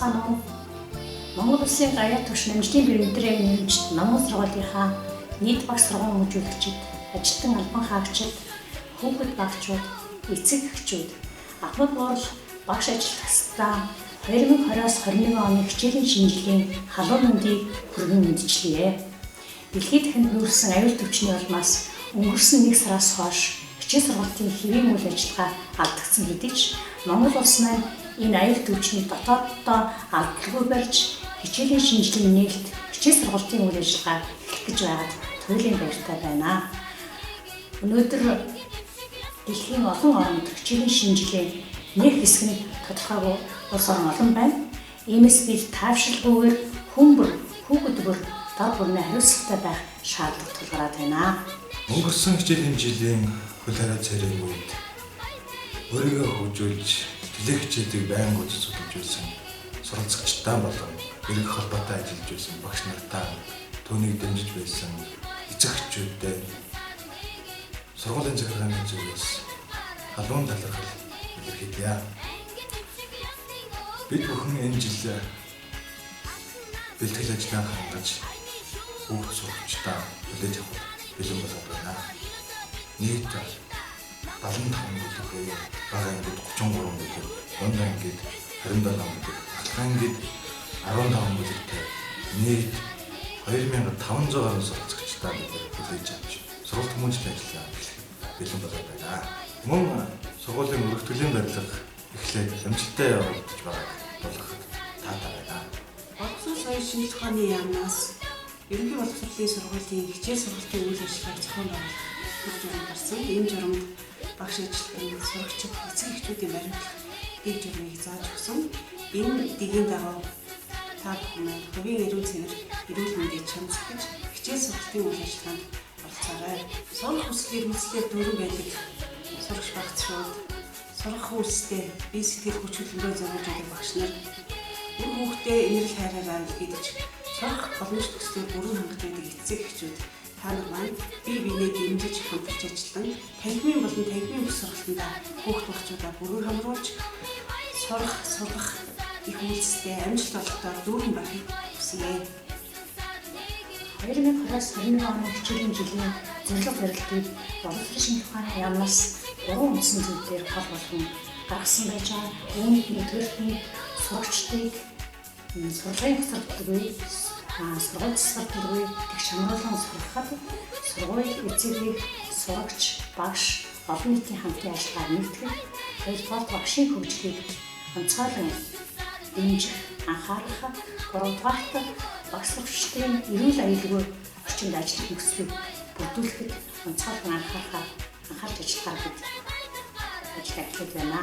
онцгой нь Монгол Улсын гаяа түвшин амжилтын бэрэмтрээ нэмжт Монгол сургуулийнхаа нийт багш сургууль мужуудчид, ажилтан албан хаагчид, хүүхэд багчууд, эцэг эхчүүд, ахмад буур багш ажилтнаа 2020-с 21 оны хичээлийн шинжилгээний халуун мэндийг хүргэн мэдчилье. Дэлхийд дахинд нүүрсэн аюул төвчний улмаас өнгөрсөн 1 сараас хойш хичээл сургуулийн хэвийн үйл ажиллагаа алдагдсан хэдий ч Монгол улс маань энэ аюул төвчний дотооддоо алдалгүй барьж хичээлийн шинжилгээний нээлт хичээл сургуулийн үйл ажиллагаа эхлэх гэж байгаад туйлын баяртай байна. Өнөөдөр дэлхийн олон оронд хичээлийн шинжилгээ нэг хэсэг нь тодорхойгүй улс орн олон байна. Иймээс бид таавшилгүйгээр хүмүүр хүүхэд бүр дор бүрнээ хариуцлагатай байх шаардлага тулгараад байна. Өнгөрсөн хичээлийн жилийн хөл хараа царийн үед өөрийгөө хөгжүүлж төлөөх хичээлийг байнга үзүүлж байсан суралцагчдаа болон эрэг холбоотой ажиллаж байсан багш нартаа түүнийг дэмжиж байсан эцэг эхчүүдтэй сургуулийн захиргааны зүгээс халуун талархал илэрхийлье. Бид бүхэн энэ жил бэлтгэл ажлаа хангаж бүх сурагчдаа хүлээж авах бэлэн болоод байна. Нийт 75 бүлэг, бага ангид 33 бүлэг, дунд ангид 27 бүлэг, алхам ангид 15 бүлэгтэй нийт 2500 гаруй суралцагчдаа хүлээж авч сургалт хүмүүжлийн ажлаа бэлэн болоод байна. Мөн сургуулийн өргөтгөлийн барилга эхлээд амжилттай явагдаж байгааг болгоход таатай байна. Боловсон соёлын шинжилгээ ухааны яамнаас ерөнхий боловсролын сургуулийн хичээл сургалтын үйл ажиллагааг зохион байгуулах журам гарсан. Энэ журамд багш ажилтнууд, сурагчид, эцэг эхчүүдийн баримтлах дэг журмыг зааж өгсөн. Энэ дэгийн дагуу та бүхэн хувийн эрүүл цэнэр, эрүүл мэндийг чамсгаж хичээл сургалтын үйл ажиллагаанд оролцоорой. Сурах хүслээр хүслээр дүүрэн байдаг сурагч багцчууд, сурах үйлстэй бие сэтгэл хүч хөдөлмөрөөр зориулж байгаа багш нар үр хүүхдээ инэрл хайраараа илэрхийлж сурах боломж төслийг бүрэн хангах гэдэг эцэг эхчүүд та нар маань бие биенээ дэмжиж хамтарч ажиллан танхимын болон танхимын бүс сургалтандаа хүүхд багчуудаа бүрэн хамруулж сурах их үйлстэй амжилт олгохоор дүүрэн байхыг хүсье. 2020-с 21 оны хичээлийн жилийн зорилго барилтыг боловсрол шинжилгээ ухааны яамнаас 3 үндсэн зүйлээр гол болгон гаргасан байж байгаа. Үүнийг нэгдүгээр сурагчдыг сургуулийн хөтөлбөргүй сургууль засварлалгүй тэгш хамруулан сургахад сургууль эцэг эх, сурагч, багш олон нийтийн хамтын ажиллагаа нэгтгэх, хоёрдугаар багшийн хөгжлийг онцгойлон дэмжих, анхаарах, гуравдугаарт багш сурагчдын эрүүл аюулгүй орчинд ажиллах нөхцөлийг бүрдүүлэхэд онцгойлон анхаарч ажиллахаар бид ажил эхлэх байна.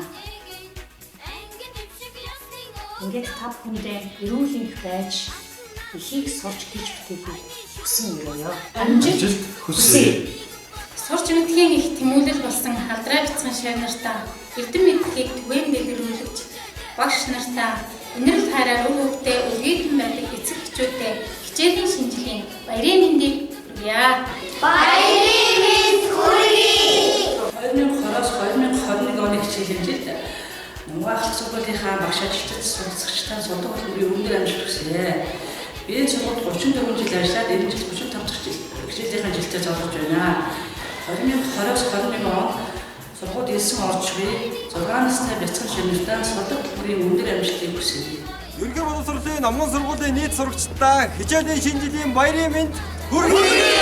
Ингээд та бүхэндээ эрүүл энх байж эхийг сурч гэж бүтээхийг хүсэн өрөөё. Амжилт хүсье. Сурч мэдхийн их тэмүүлэл болсон халдраа бяцхан шав нартаа эрдэм мэдхийг түгээн дэлгэрүүлж багш нартаа инэрл хайраар үр хөвгтэй үлгийдэн байдаг эцэг эхчүүдтэй хичээлийн шинжилгээний баярын мэндийг хүргье. Баярын мэнд хүргэе. 2020-с 2021 оны хичээлийн жилд Монгол сургуулийнхаа багш ажилтнууд суралцагчдаа судаг хөтөлбөрийн өндөр амжилт хүсье. Би энэ сургуульд 34 жил ажиллаад энэ жил 35 дахь хичээлийнхаа жилдээ зориулж байна. 2020-с 21 он сургуульд элсэн орж буй 6 настай бяцхан шинжлэхдээ судаг хөтөлбөрийн өндөр амжилтыг хүсье. Ерөнхий боловсролын номгон сургуулийн нийт сурагчдаа хичээлийн шинжилгээний баярын мэнд хүргэе.